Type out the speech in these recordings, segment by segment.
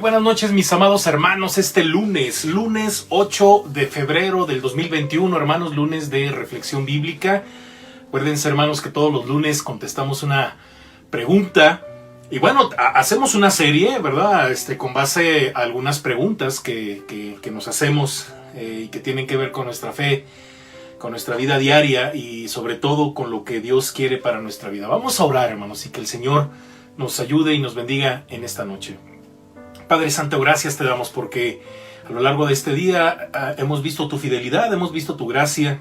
buenas noches, mis amados hermanos. Este lunes 8 de febrero del 2021, hermanos, lunes de reflexión bíblica. Acuérdense, hermanos, que todos los lunes contestamos una pregunta. Y bueno, hacemos una serie, ¿verdad? Con base a algunas preguntas que nos hacemos y que tienen que ver con nuestra fe, con nuestra vida diaria y sobre todo con lo que Dios quiere para nuestra vida. Vamos a orar, hermanos, y que el Señor nos ayude y nos bendiga en esta noche. Padre Santo, gracias te damos porque a lo largo de este día hemos visto tu fidelidad, hemos visto tu gracia,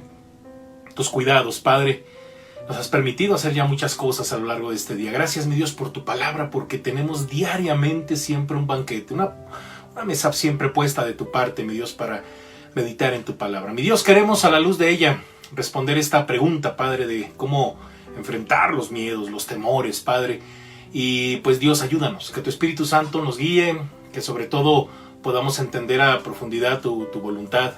tus cuidados, Padre. Nos has permitido hacer ya muchas cosas a lo largo de este día. Gracias, mi Dios, por tu palabra, porque tenemos diariamente siempre un banquete, una mesa siempre puesta de tu parte, mi Dios, para meditar en tu palabra. Mi Dios, queremos a la luz de ella responder esta pregunta, Padre, de cómo enfrentar los miedos, los temores, Padre. Y pues Dios, ayúdanos, que tu Espíritu Santo nos guíe, que sobre todo podamos entender a profundidad tu voluntad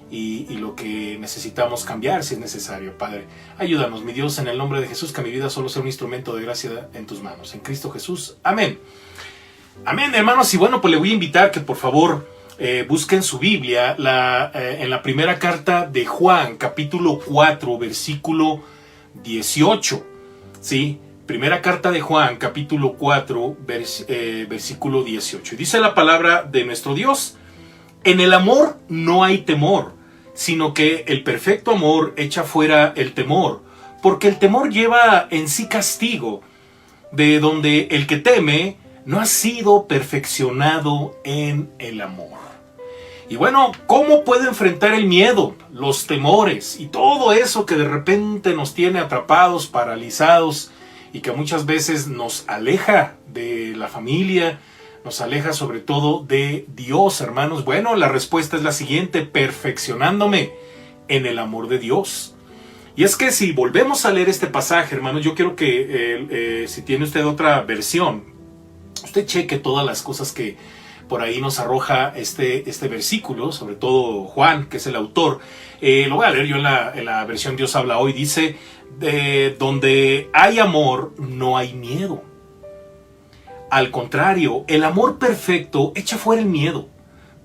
y lo que necesitamos cambiar si es necesario, Padre. Ayúdanos, mi Dios, en el nombre de Jesús, que mi vida solo sea un instrumento de gracia en tus manos. En Cristo Jesús. Amén. Amén, hermanos. Y bueno, pues le voy a invitar que por favor busquen su Biblia en la primera carta de Juan, capítulo 4, versículo 18. ¿Sí? Primera carta de Juan, capítulo 4, versículo 18. Y dice la palabra de nuestro Dios: en el amor no hay temor, sino que el perfecto amor echa fuera el temor, porque el temor lleva en sí castigo, de donde el que teme no ha sido perfeccionado en el amor. Y bueno, ¿cómo puedo enfrentar el miedo, los temores y todo eso que de repente nos tiene atrapados, paralizados, y que muchas veces nos aleja de la familia, nos aleja sobre todo de Dios, hermanos? Bueno, la respuesta es la siguiente: perfeccionándome en el amor de Dios. Y es que si volvemos a leer este pasaje, hermanos, yo quiero que si tiene usted otra versión, usted cheque todas las cosas que por ahí nos arroja este versículo, sobre todo Juan, que es el autor. Lo voy a leer yo en la versión Dios habla hoy. Dice: donde hay amor, no hay miedo. Al contrario, el amor perfecto echa fuera el miedo,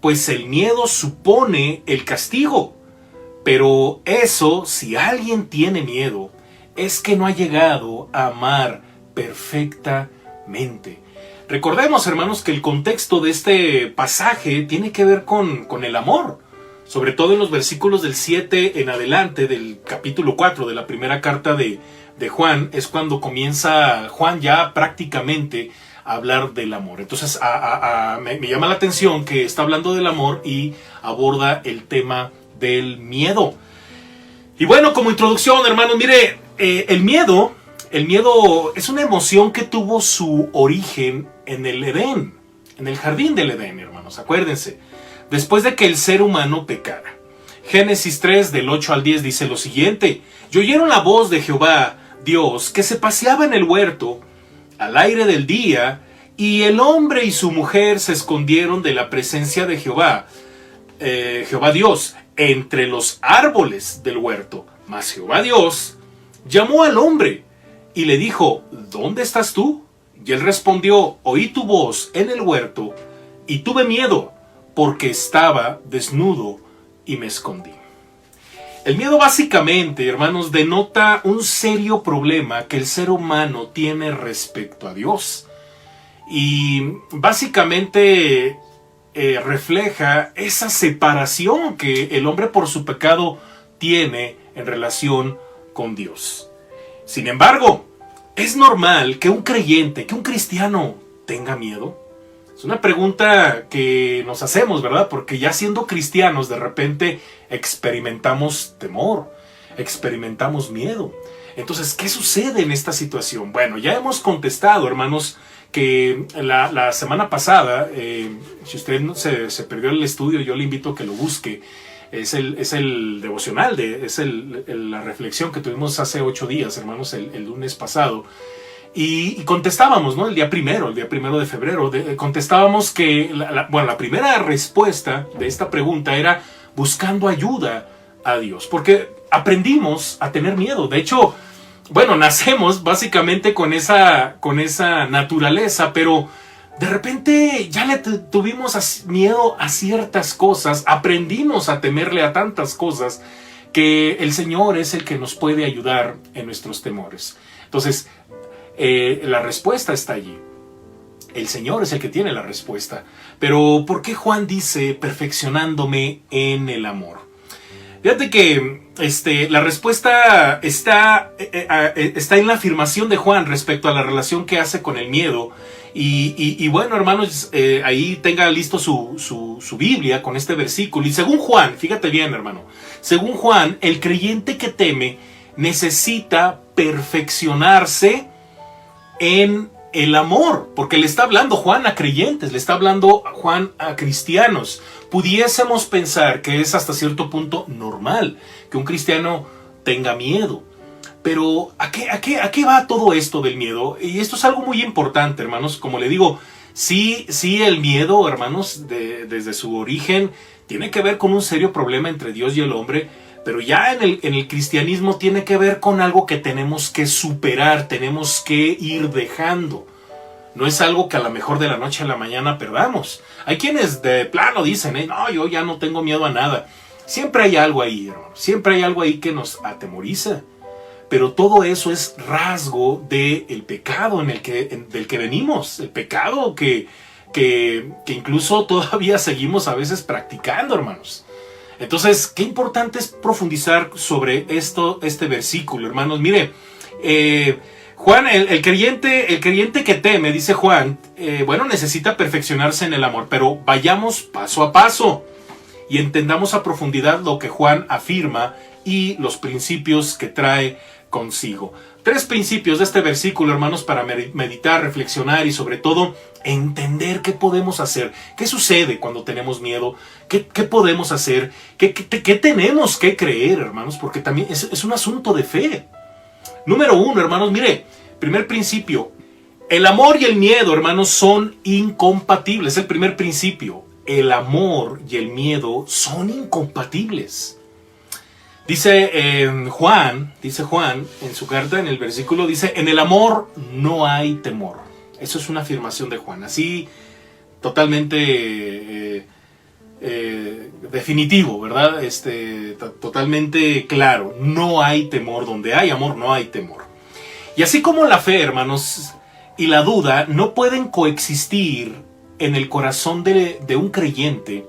pues el miedo supone el castigo. Pero eso, si alguien tiene miedo, es que no ha llegado a amar perfectamente. Recordemos, hermanos, que el contexto de este pasaje tiene que ver con el amor. Sobre todo en los versículos del 7 en adelante del capítulo 4 de la primera carta de Juan, es cuando comienza Juan ya prácticamente a hablar del amor. Entonces me llama la atención que está hablando del amor y aborda el tema del miedo. Y bueno, como introducción, hermanos, mire, el miedo es una emoción que tuvo su origen en el Edén, en el jardín del Edén, hermanos, acuérdense. Después de que el ser humano pecara. Génesis 3 del 8 al 10 dice lo siguiente: y oyeron la voz de Jehová, Dios, que se paseaba en el huerto al aire del día, y el hombre y su mujer se escondieron de la presencia de Jehová, Jehová Dios, entre los árboles del huerto. Mas Jehová Dios llamó al hombre y le dijo: ¿dónde estás tú? Y él respondió: oí tu voz en el huerto y tuve miedo, porque estaba desnudo y me escondí. El miedo básicamente, hermanos, denota un serio problema que el ser humano tiene respecto a Dios. Y básicamente refleja esa separación que el hombre por su pecado tiene en relación con Dios. Sin embargo, ¿es normal que un creyente, que un cristiano tenga miedo? Es una pregunta que nos hacemos, ¿verdad? Porque ya siendo cristianos, de repente experimentamos temor, experimentamos miedo. Entonces, ¿qué sucede en esta situación? Bueno, ya hemos contestado, hermanos, que la semana pasada, si usted se perdió el estudio, yo le invito a que lo busque. Es el devocional, la reflexión que tuvimos hace 8 días, hermanos, el lunes pasado. Y contestábamos, ¿no? El día primero de febrero, contestábamos que la primera respuesta de esta pregunta era buscando ayuda a Dios, porque aprendimos a tener miedo. De hecho, bueno, nacemos básicamente con esa naturaleza, pero de repente ya le tuvimos miedo a ciertas cosas, aprendimos a temerle a tantas cosas, que el Señor es el que nos puede ayudar en nuestros temores. Entonces, la respuesta está allí. El Señor es el que tiene la respuesta. Pero, ¿por qué Juan dice perfeccionándome en el amor? Fíjate que la respuesta está en la afirmación de Juan respecto a la relación que hace con el miedo. Y bueno, hermanos, ahí tenga listo su Biblia con este versículo. Y según Juan, fíjate bien, hermano, según Juan, el creyente que teme necesita perfeccionarse en el amor, porque le está hablando Juan a creyentes, le está hablando Juan a cristianos. Pudiésemos pensar que es hasta cierto punto normal que un cristiano tenga miedo. Pero ¿a qué va todo esto del miedo? Y esto es algo muy importante, hermanos. Como le digo, sí, el miedo, hermanos, desde su origen, tiene que ver con un serio problema entre Dios y el hombre. Pero ya en el cristianismo tiene que ver con algo que tenemos que superar, tenemos que ir dejando. No es algo que a lo mejor de la noche a la mañana perdamos. Hay quienes de plano dicen, no, yo ya no tengo miedo a nada. Siempre hay algo ahí, hermano. Siempre hay algo ahí que nos atemoriza. Pero todo eso es rasgo del pecado del que venimos. El pecado que incluso todavía seguimos a veces practicando, hermanos. Entonces, qué importante es profundizar sobre este versículo, hermanos. Mire, Juan, el creyente que teme, dice Juan, necesita perfeccionarse en el amor, pero vayamos paso a paso y entendamos a profundidad lo que Juan afirma y los principios que trae consigo. 3 principios de este versículo, hermanos, para meditar, reflexionar y sobre todo entender qué podemos hacer, qué sucede cuando tenemos miedo, qué podemos hacer, qué tenemos que creer, hermanos, porque también es un asunto de fe. Número 1, hermanos, mire, primer principio, el amor y el miedo, hermanos, son incompatibles. Es el primer principio. El amor y el miedo son incompatibles. Dice Juan, en su carta, en el versículo, dice, en el amor no hay temor. Eso es una afirmación de Juan, así totalmente definitivo, ¿verdad? Totalmente claro. No hay temor. Donde hay amor, no hay temor. Y así como la fe, hermanos, y la duda no pueden coexistir en el corazón de un creyente,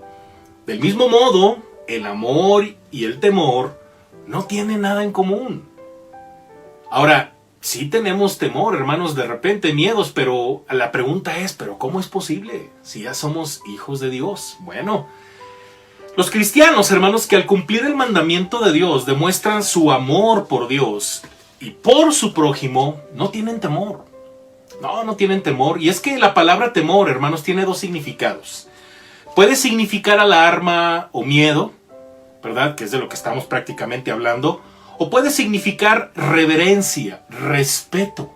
del mismo modo, el amor y el temor no tienen nada en común. Ahora, sí tenemos temor, hermanos, de repente miedos, pero la pregunta es, ¿pero cómo es posible si ya somos hijos de Dios? Bueno, los cristianos, hermanos, que al cumplir el mandamiento de Dios demuestran su amor por Dios y por su prójimo, no tienen temor. No tienen temor. Y es que la palabra temor, hermanos, tiene 2 significados. Puede significar alarma o miedo, ¿verdad? Que es de lo que estamos prácticamente hablando. O puede significar reverencia, respeto.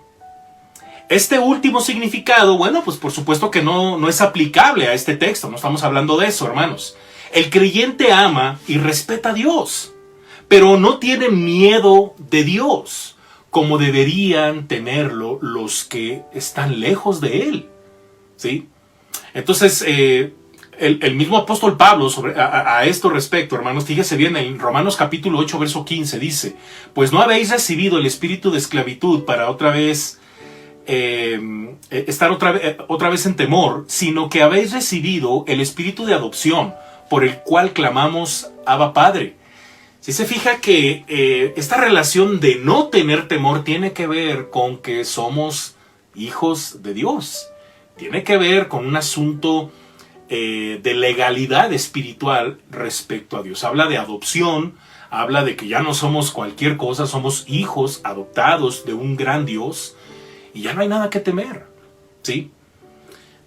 Este último significado, bueno, pues por supuesto que no es aplicable a este texto. No estamos hablando de eso, hermanos. El creyente ama y respeta a Dios, pero no tiene miedo de Dios, como deberían tenerlo los que están lejos de Él. ¿Sí? Entonces, el mismo apóstol Pablo a esto respecto, hermanos, fíjese bien, en Romanos capítulo 8, verso 15, dice, pues no habéis recibido el espíritu de esclavitud para otra vez estar otra vez en temor, sino que habéis recibido el espíritu de adopción, por el cual clamamos Abba Padre. Si se fija que esta relación de no tener temor tiene que ver con que somos hijos de Dios. Tiene que ver con un asunto de legalidad espiritual respecto a Dios. Habla de adopción, habla de que ya no somos cualquier cosa, somos hijos adoptados de un gran Dios y ya no hay nada que temer. ¿Sí?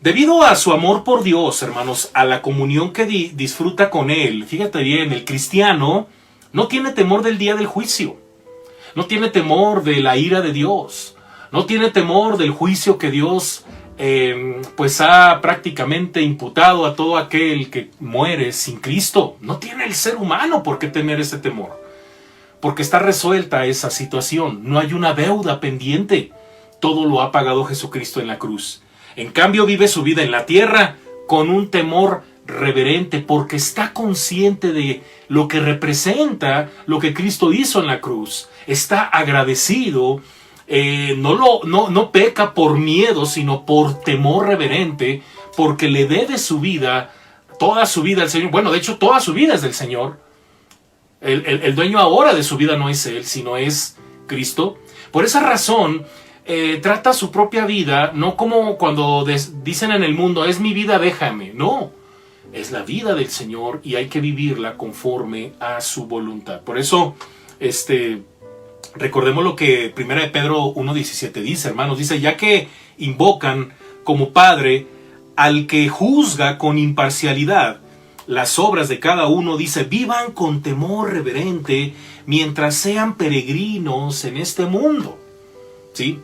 Debido a su amor por Dios, hermanos, a la comunión que disfruta con Él, fíjate bien, el cristiano no tiene temor del día del juicio, no tiene temor de la ira de Dios, no tiene temor del juicio que Dios pues ha prácticamente imputado a todo aquel que muere sin Cristo. No tiene el ser humano por qué tener ese temor, porque está resuelta esa situación, no hay una deuda pendiente, todo lo ha pagado Jesucristo en la cruz. En cambio, vive su vida en la tierra con un temor reverente, porque está consciente de lo que representa lo que Cristo hizo en la cruz. Está agradecido, no peca por miedo, sino por temor reverente, porque le debe su vida, toda su vida al Señor. Bueno, de hecho, toda su vida es del Señor. El dueño ahora de su vida no es Él, sino es Cristo. Por esa razón, trata su propia vida, no como cuando dicen en el mundo, es mi vida, déjame. No, es la vida del Señor y hay que vivirla conforme a su voluntad. Por eso, recordemos lo que 1 Pedro 1:17 dice, hermanos. Dice, ya que invocan como Padre al que juzga con imparcialidad las obras de cada uno, dice, vivan con temor reverente mientras sean peregrinos en este mundo. ¿Sí?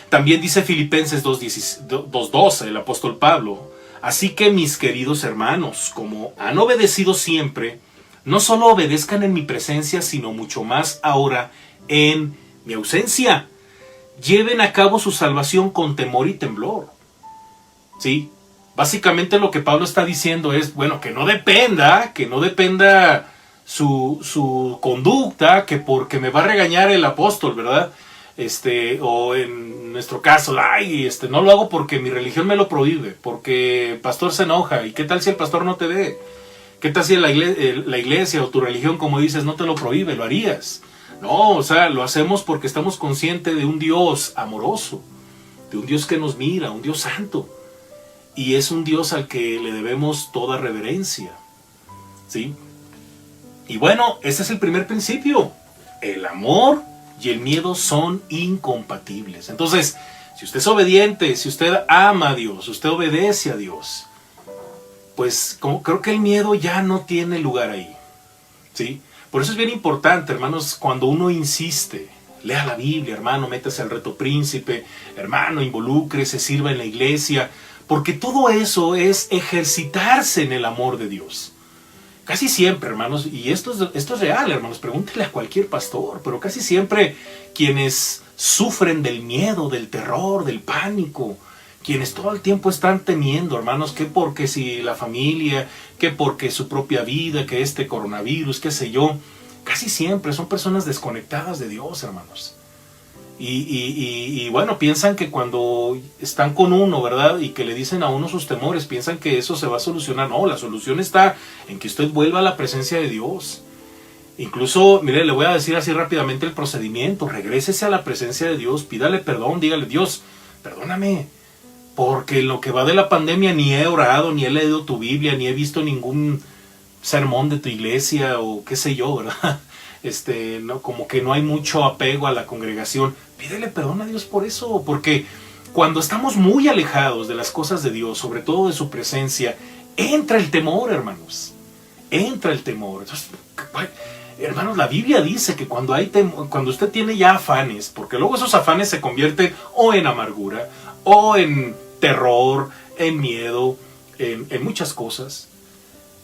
También dice Filipenses 2:12, el apóstol Pablo, así que mis queridos hermanos, como han obedecido siempre, no solo obedezcan en mi presencia, sino mucho más ahora en mi ausencia. Lleven a cabo su salvación con temor y temblor. ¿Sí? Básicamente lo que Pablo está diciendo es, bueno, que no dependa su conducta, que porque me va a regañar el apóstol, ¿verdad? O en nuestro caso, no lo hago porque mi religión me lo prohíbe, porque el pastor se enoja. ¿Y qué tal si el pastor no te ve? ¿Qué tal si la iglesia o tu religión, como dices, no te lo prohíbe? ¿Lo harías? No, o sea, lo hacemos porque estamos conscientes de un Dios amoroso, de un Dios que nos mira, un Dios santo. Y es un Dios al que le debemos toda reverencia. ¿Sí? Y bueno, ese es el primer principio. El amor y el miedo son incompatibles. Entonces, si usted es obediente, si usted ama a Dios, usted obedece a Dios, pues creo que el miedo ya no tiene lugar ahí. ¿Sí? Por eso es bien importante, hermanos, cuando uno insiste, lea la Biblia, hermano, métase al reto príncipe, hermano, involúcrese, sirva en la iglesia, porque todo eso es ejercitarse en el amor de Dios. Casi siempre, hermanos, y esto es real, hermanos, pregúntenle a cualquier pastor, pero casi siempre quienes sufren del miedo, del terror, del pánico, quienes todo el tiempo están temiendo, hermanos, que porque si la familia, que porque su propia vida, que este coronavirus, qué sé yo, casi siempre son personas desconectadas de Dios, hermanos. Y bueno, piensan que cuando están con uno, ¿verdad? Y que le dicen a uno sus temores, piensan que eso se va a solucionar. No, la solución está en que usted vuelva a la presencia de Dios. Incluso, mire, le voy a decir así rápidamente el procedimiento. Regrésese a la presencia de Dios, pídale perdón, dígale, Dios, perdóname, porque en lo que va de la pandemia ni he orado, ni he leído tu Biblia, ni he visto ningún sermón de tu iglesia o qué sé yo, ¿verdad? No, como que no hay mucho apego a la congregación. Pídele perdón a Dios por eso, porque cuando estamos muy alejados de las cosas de Dios, sobre todo de su presencia, entra el temor, hermanos. Entra el temor. Entonces, hermanos, la Biblia dice que cuando usted tiene ya afanes, porque luego esos afanes se convierten o en amargura, o en terror, en miedo, en muchas cosas,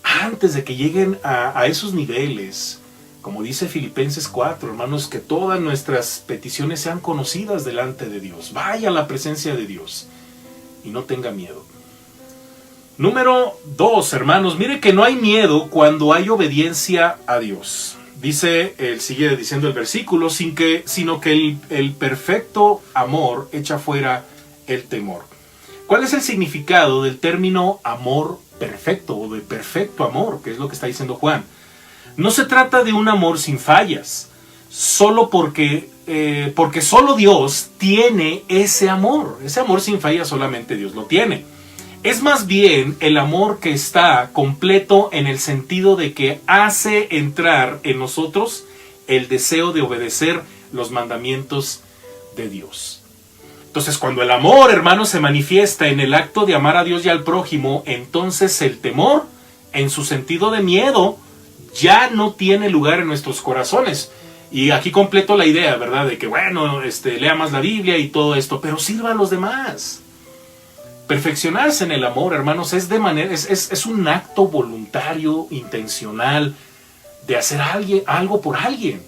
antes de que lleguen a esos niveles, como dice Filipenses 4, hermanos, que todas nuestras peticiones sean conocidas delante de Dios. Vaya a la presencia de Dios y no tenga miedo. Número 2, hermanos, mire que no hay miedo cuando hay obediencia a Dios. Sigue diciendo el versículo, sino que el perfecto amor echa fuera el temor. ¿Cuál es el significado del término amor perfecto o de perfecto amor? Que es lo que está diciendo Juan. No se trata de un amor sin fallas, solo porque solo Dios tiene ese amor. Ese amor sin fallas solamente Dios lo tiene. Es más bien el amor que está completo en el sentido de que hace entrar en nosotros el deseo de obedecer los mandamientos de Dios. Entonces, cuando el amor, hermanos, se manifiesta en el acto de amar a Dios y al prójimo, entonces el temor, en su sentido de miedo, ya no tiene lugar en nuestros corazones. Y aquí completo la idea, ¿verdad? De que, bueno, lea más la Biblia y todo esto, pero sirva a los demás. Perfeccionarse en el amor, hermanos, es un acto voluntario, intencional, de hacer algo por alguien.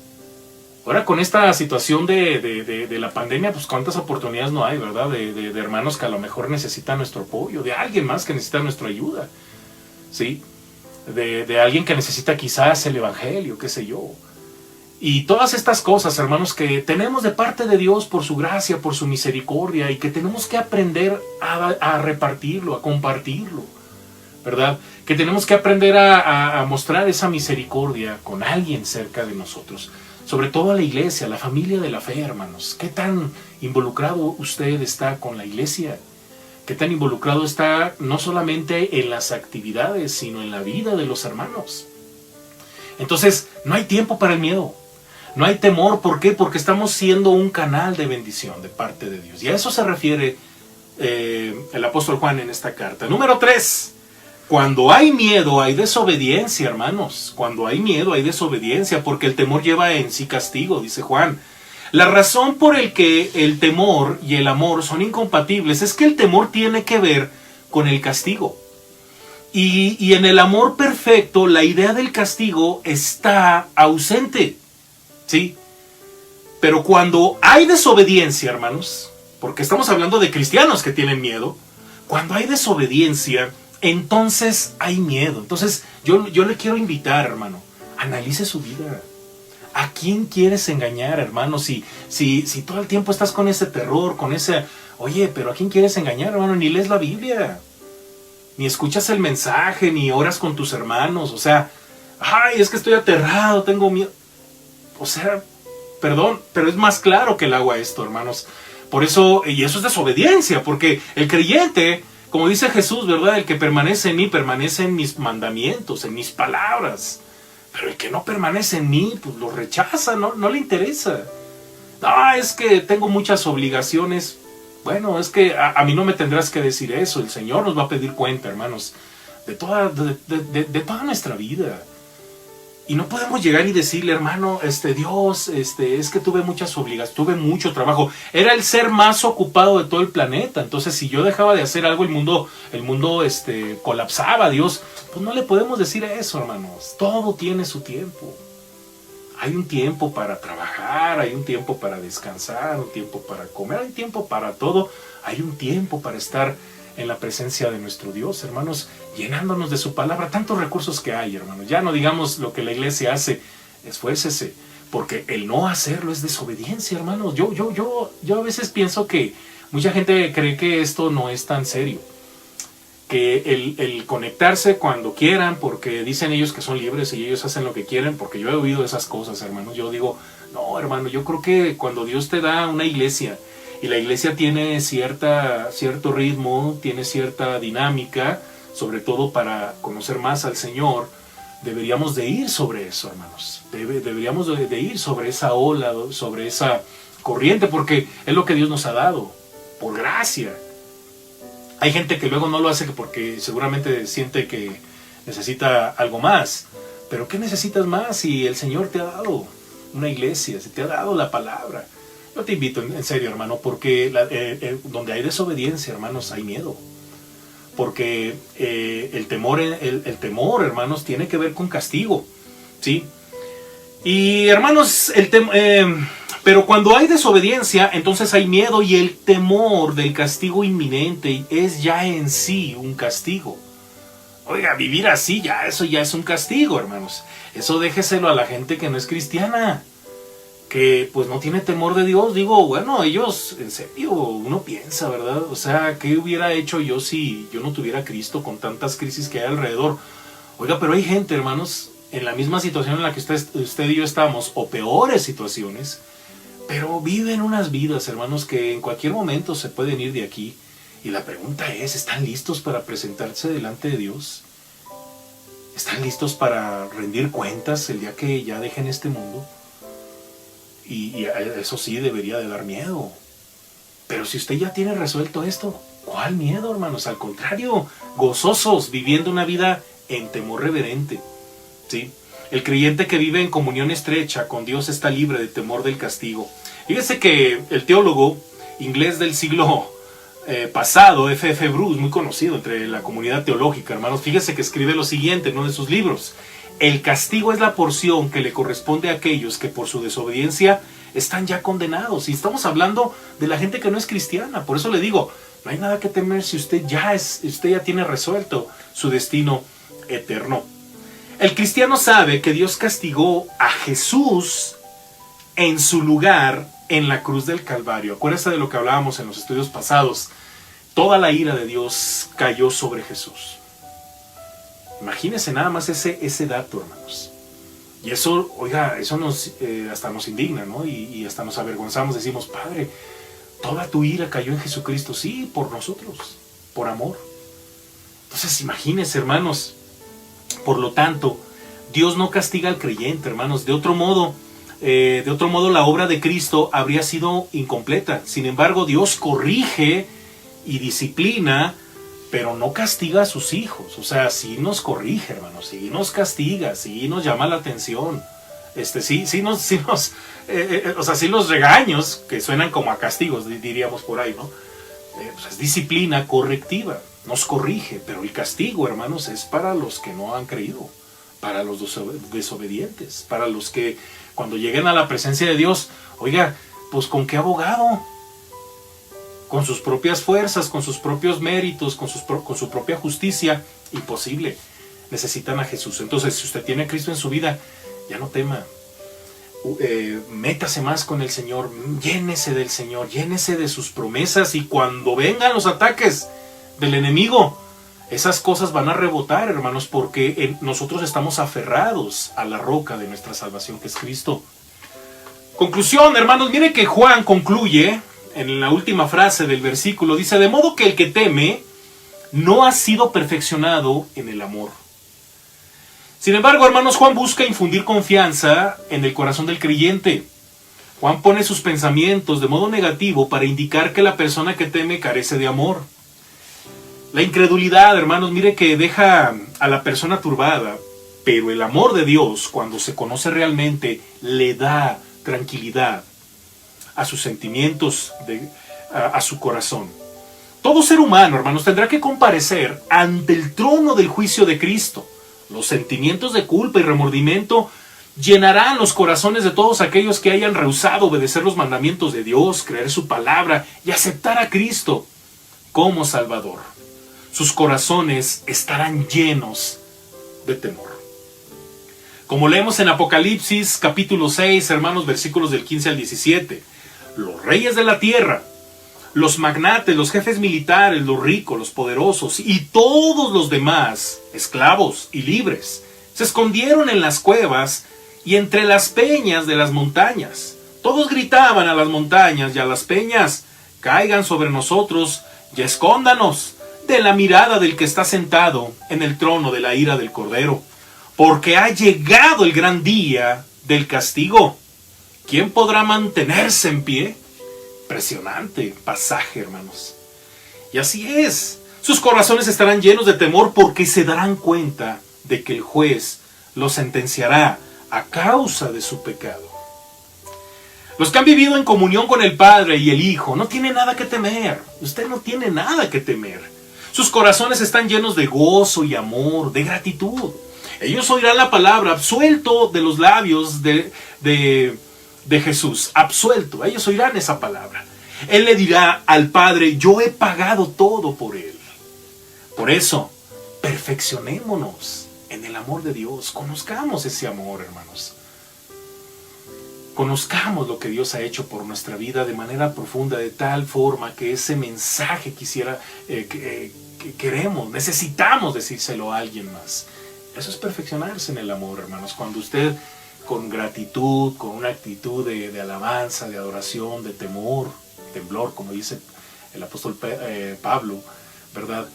Ahora con esta situación de la pandemia, pues cuántas oportunidades no hay, ¿verdad? De hermanos que a lo mejor necesitan nuestro apoyo, de alguien más que necesita nuestra ayuda, ¿sí? De alguien que necesita quizás el evangelio, qué sé yo. Y todas estas cosas, hermanos, que tenemos de parte de Dios por su gracia, por su misericordia, y que tenemos que aprender a repartirlo, a compartirlo, ¿verdad? Que tenemos que aprender a mostrar esa misericordia con alguien cerca de nosotros. Sobre todo a la iglesia, a la familia de la fe, hermanos. ¿Qué tan involucrado usted está con la iglesia? ¿Qué tan involucrado está no solamente en las actividades, sino en la vida de los hermanos? Entonces, no hay tiempo para el miedo. No hay temor. ¿Por qué? Porque estamos siendo un canal de bendición de parte de Dios. Y a eso se refiere el apóstol Juan en esta carta. Número 3. Cuando hay miedo, hay desobediencia, hermanos. Cuando hay miedo, hay desobediencia, porque el temor lleva en sí castigo, dice Juan. La razón por el que el temor y el amor son incompatibles es que el temor tiene que ver con el castigo. Y en el amor perfecto, la idea del castigo está ausente, ¿sí? Pero cuando hay desobediencia, hermanos, porque estamos hablando de cristianos que tienen miedo, cuando hay desobediencia, entonces hay miedo. Entonces yo le quiero invitar, hermano, analice su vida. ¿A quién quieres engañar, hermano? Si todo el tiempo estás con ese terror, con ese... Oye, pero ¿a quién quieres engañar, hermano? Ni lees la Biblia, ni escuchas el mensaje, ni oras con tus hermanos. O sea, ay, es que estoy aterrado, tengo miedo. O sea, perdón, pero es más claro que el agua esto, hermanos. Por eso, y eso es desobediencia, porque el creyente... Como dice Jesús, ¿verdad? El que permanece en mí, permanece en mis mandamientos, en mis palabras. Pero el que no permanece en mí, pues lo rechaza, no le interesa. No, es que tengo muchas obligaciones. Bueno, es que a mí no me tendrás que decir eso. El Señor nos va a pedir cuenta, hermanos, de toda nuestra vida. Y no podemos llegar y decirle, hermano, Dios, es que tuve muchas obligaciones, tuve mucho trabajo. Era el ser más ocupado de todo el planeta. Entonces, si yo dejaba de hacer algo, el mundo colapsaba, Dios. Pues no le podemos decir eso, hermanos. Todo tiene su tiempo. Hay un tiempo para trabajar, hay un tiempo para descansar, un tiempo para comer, hay tiempo para todo. Hay un tiempo para estar en la presencia de nuestro Dios, hermanos, llenándonos de su palabra. Tantos recursos que hay, hermanos. Ya no digamos lo que la iglesia hace. Esfuércese, porque el no hacerlo es desobediencia, hermanos. Yo a veces pienso que mucha gente cree que esto no es tan serio. Que el conectarse cuando quieran, porque dicen ellos que son libres y ellos hacen lo que quieren, porque yo he oído esas cosas, hermanos. Yo digo, no, hermano, yo creo que cuando Dios te da una iglesia, y la iglesia tiene cierto ritmo, tiene cierta dinámica, sobre todo para conocer más al Señor, deberíamos de ir sobre eso, hermanos. Deberíamos de ir sobre esa ola, sobre esa corriente, porque es lo que Dios nos ha dado, por gracia. Hay gente que luego no lo hace porque seguramente siente que necesita algo más. Pero ¿qué necesitas más si el Señor te ha dado una iglesia, si te ha dado la palabra? Yo te invito, en serio, hermano, porque donde hay desobediencia, hermanos, hay miedo. Porque el temor, hermanos, tiene que ver con castigo, ¿sí? Y, hermanos, pero cuando hay desobediencia, entonces hay miedo, y el temor del castigo inminente es ya en sí un castigo. Oiga, vivir así, eso ya es un castigo, hermanos. Eso déjeselo a la gente que no es cristiana, que pues no tiene temor de Dios. Digo, bueno, ellos, en serio, uno piensa, ¿verdad? O sea, ¿qué hubiera hecho yo si yo no tuviera a Cristo con tantas crisis que hay alrededor? Oiga, pero hay gente, hermanos, en la misma situación en la que usted y yo estamos, o peores situaciones, pero viven unas vidas, hermanos, que en cualquier momento se pueden ir de aquí. Y la pregunta es, ¿están listos para presentarse delante de Dios? ¿Están listos para rendir cuentas el día que ya dejen este mundo? Y eso sí debería de dar miedo. Pero si usted ya tiene resuelto esto, ¿cuál miedo, hermanos? Al contrario, gozosos, viviendo una vida en temor reverente, ¿sí? El creyente que vive en comunión estrecha con Dios está libre de temor del castigo. Fíjese que el teólogo inglés del siglo pasado, F.F. Bruce, muy conocido entre la comunidad teológica, hermanos, fíjese que escribe lo siguiente en uno de sus libros: El castigo es la porción que le corresponde a aquellos que por su desobediencia están ya condenados. Y estamos hablando de la gente que no es cristiana. Por eso le digo, no hay nada que temer si usted ya tiene resuelto su destino eterno. El cristiano sabe que Dios castigó a Jesús en su lugar en la cruz del Calvario. Acuérdense de lo que hablábamos en los estudios pasados. Toda la ira de Dios cayó sobre Jesús. Imagínense nada más ese dato, hermanos. Y eso, oiga, eso hasta nos indigna, ¿no? Y hasta nos avergonzamos, decimos, Padre, toda tu ira cayó en Jesucristo. Sí, por nosotros, por amor. Entonces, imagínense, hermanos. Por lo tanto, Dios no castiga al creyente, hermanos. De otro modo, la obra de Cristo habría sido incompleta. Sin embargo, Dios corrige y disciplina, pero no castiga a sus hijos. O sea, sí nos corrige, hermanos, sí nos castiga, sí nos llama la atención. Sí los regaños, que suenan como a castigos, diríamos por ahí, ¿no? Pues es disciplina correctiva, nos corrige, pero el castigo, hermanos, es para los que no han creído, para los desobedientes, para los que cuando lleguen a la presencia de Dios, oiga, pues ¿con qué abogado? Con sus propias fuerzas, con sus propios méritos, con su propia justicia, imposible. Necesitan a Jesús. Entonces, si usted tiene a Cristo en su vida, ya no tema. Métase más con el Señor, llénese del Señor, llénese de sus promesas, y cuando vengan los ataques del enemigo, esas cosas van a rebotar, hermanos, porque nosotros estamos aferrados a la roca de nuestra salvación, que es Cristo. Conclusión, hermanos, mire que Juan concluye en la última frase del versículo, dice, de modo que el que teme no ha sido perfeccionado en el amor. Sin embargo, hermanos, Juan busca infundir confianza en el corazón del creyente. Juan pone sus pensamientos de modo negativo para indicar que la persona que teme carece de amor. La incredulidad, hermanos, mire que deja a la persona turbada, pero el amor de Dios, cuando se conoce realmente, le da tranquilidad a sus sentimientos, a su corazón. Todo ser humano, hermanos, tendrá que comparecer ante el trono del juicio de Cristo. Los sentimientos de culpa y remordimiento llenarán los corazones de todos aquellos que hayan rehusado obedecer los mandamientos de Dios, creer su palabra y aceptar a Cristo como Salvador. Sus corazones estarán llenos de temor. Como leemos en Apocalipsis capítulo 6, hermanos, versículos del 15 al 17, los reyes de la tierra, los magnates, los jefes militares, los ricos, los poderosos y todos los demás, esclavos y libres, se escondieron en las cuevas y entre las peñas de las montañas. Todos gritaban a las montañas y a las peñas, caigan sobre nosotros y escóndanos de la mirada del que está sentado en el trono de la ira del Cordero, porque ha llegado el gran día del castigo. ¿Quién podrá mantenerse en pie? Impresionante pasaje, hermanos. Y así es. Sus corazones estarán llenos de temor porque se darán cuenta de que el juez los sentenciará a causa de su pecado. Los que han vivido en comunión con el Padre y el Hijo no tienen nada que temer. Usted no tiene nada que temer. Sus corazones están llenos de gozo y amor, de gratitud. Ellos oirán la palabra, absuelto de los labios de Jesús, absuelto. Ellos oirán esa palabra. Él le dirá al Padre, yo he pagado todo por él. Por eso, perfeccionémonos en el amor de Dios. Conozcamos ese amor, hermanos. Conozcamos lo que Dios ha hecho por nuestra vida de manera profunda, de tal forma que ese mensaje que queremos, necesitamos decírselo a alguien más. Eso es perfeccionarse en el amor, hermanos. Cuando usted, con gratitud, con una actitud de alabanza, de adoración, de temor, temblor, como dice el apóstol Pablo, ¿verdad?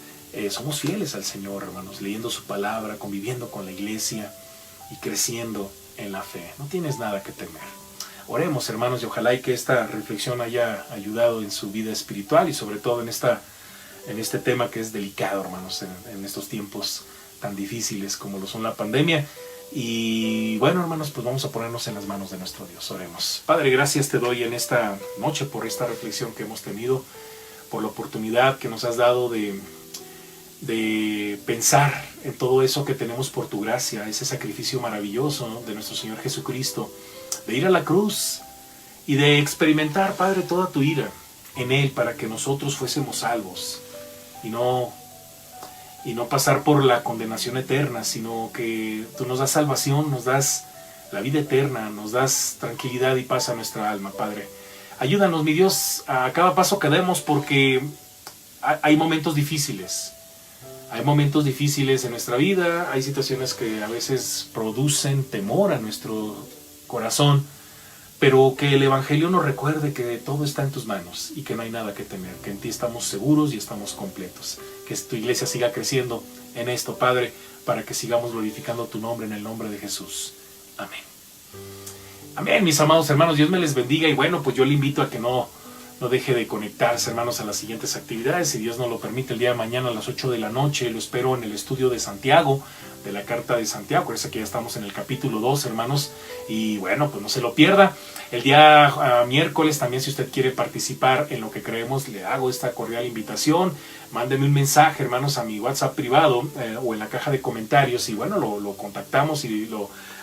Somos fieles al Señor, hermanos, leyendo su palabra, conviviendo con la iglesia y creciendo en la fe. No tienes nada que temer. Oremos, hermanos, y ojalá y que esta reflexión haya ayudado en su vida espiritual y sobre todo en este tema que es delicado, hermanos, en estos tiempos tan difíciles como lo son la pandemia. Y bueno, hermanos, pues vamos a ponernos en las manos de nuestro Dios. Oremos. Padre, gracias te doy en esta noche por esta reflexión que hemos tenido, por la oportunidad que nos has dado de de pensar en todo eso que tenemos por tu gracia, ese sacrificio maravilloso, ¿no?, de nuestro Señor Jesucristo, de ir a la cruz y de experimentar, Padre, toda tu ira en Él para que nosotros fuésemos salvos y no pasar por la condenación eterna, sino que tú nos das salvación, nos das la vida eterna, nos das tranquilidad y paz a nuestra alma, Padre. Ayúdanos, mi Dios, a cada paso que demos, porque hay momentos difíciles. Hay momentos difíciles en nuestra vida, hay situaciones que a veces producen temor a nuestro corazón, pero que el Evangelio nos recuerde que todo está en tus manos y que no hay nada que temer, que en ti estamos seguros y estamos completos. Que tu iglesia siga creciendo en esto, Padre, para que sigamos glorificando tu nombre en el nombre de Jesús. Amén. Amén, mis amados hermanos, Dios me les bendiga. Y bueno, pues yo le invito a que no deje de conectarse, hermanos, a las siguientes actividades. Si Dios nos lo permite, el día de mañana a las 8 de la noche lo espero en el estudio de Santiago, de la carta de Santiago. Parece que ya estamos en el capítulo 2, hermanos. Y bueno, pues no se lo pierda. El día miércoles también, si usted quiere participar en lo que creemos, le hago esta cordial invitación. Mándeme un mensaje, hermanos, a mi WhatsApp privado o en la caja de comentarios. Y bueno, lo contactamos y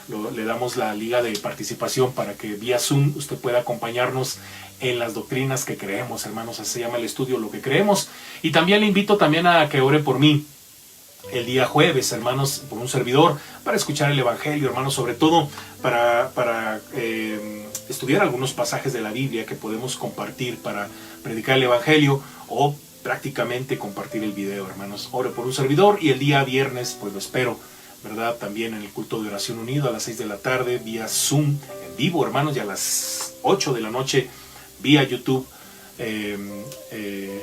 le damos la liga de participación para que vía Zoom usted pueda acompañarnos en las doctrinas que creemos, hermanos. Así se llama el estudio, Lo que creemos. Y también le invito también a que ore por mí el día jueves, hermanos, por un servidor, para escuchar el Evangelio, hermanos, sobre todo para estudiar algunos pasajes de la Biblia que podemos compartir para predicar el Evangelio, o prácticamente compartir el video, hermanos. Ore por un servidor. Y el día viernes, pues lo espero, ¿verdad?, también en el culto de oración unido a las 6 de la tarde, vía Zoom, en vivo, hermanos, y a las 8 de la noche, vía YouTube,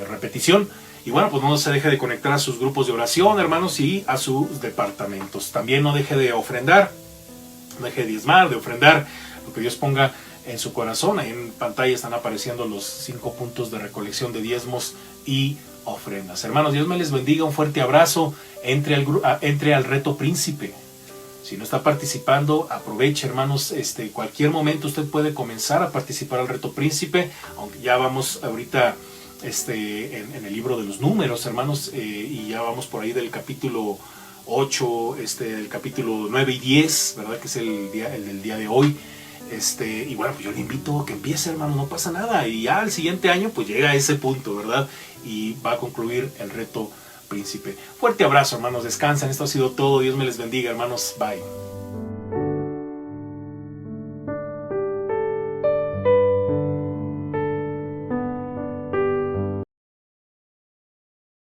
repetición. Y bueno, pues no se deje de conectar a sus grupos de oración, hermanos, y a sus departamentos. También no deje de ofrendar, no deje de diezmar, de ofrendar lo que Dios ponga en su corazón. Ahí en pantalla están apareciendo los 5 puntos de recolección de diezmos y ofrendas. Hermanos, Dios me les bendiga, un fuerte abrazo. Entre al reto Príncipe. Si no está participando, aproveche, hermanos. Cualquier momento usted puede comenzar a participar al reto Príncipe, aunque ya vamos ahorita en el libro de los números, hermanos, y ya vamos por ahí del capítulo 8, el capítulo 9 y 10, ¿verdad?, que es el del día de hoy. Y bueno, pues yo le invito a que empiece, hermano, no pasa nada. Y ya al siguiente año, pues llega a ese punto, ¿verdad? Y va a concluir el reto Príncipe. Fuerte abrazo, hermanos, descansen. Esto ha sido todo. Dios me les bendiga, hermanos. Bye.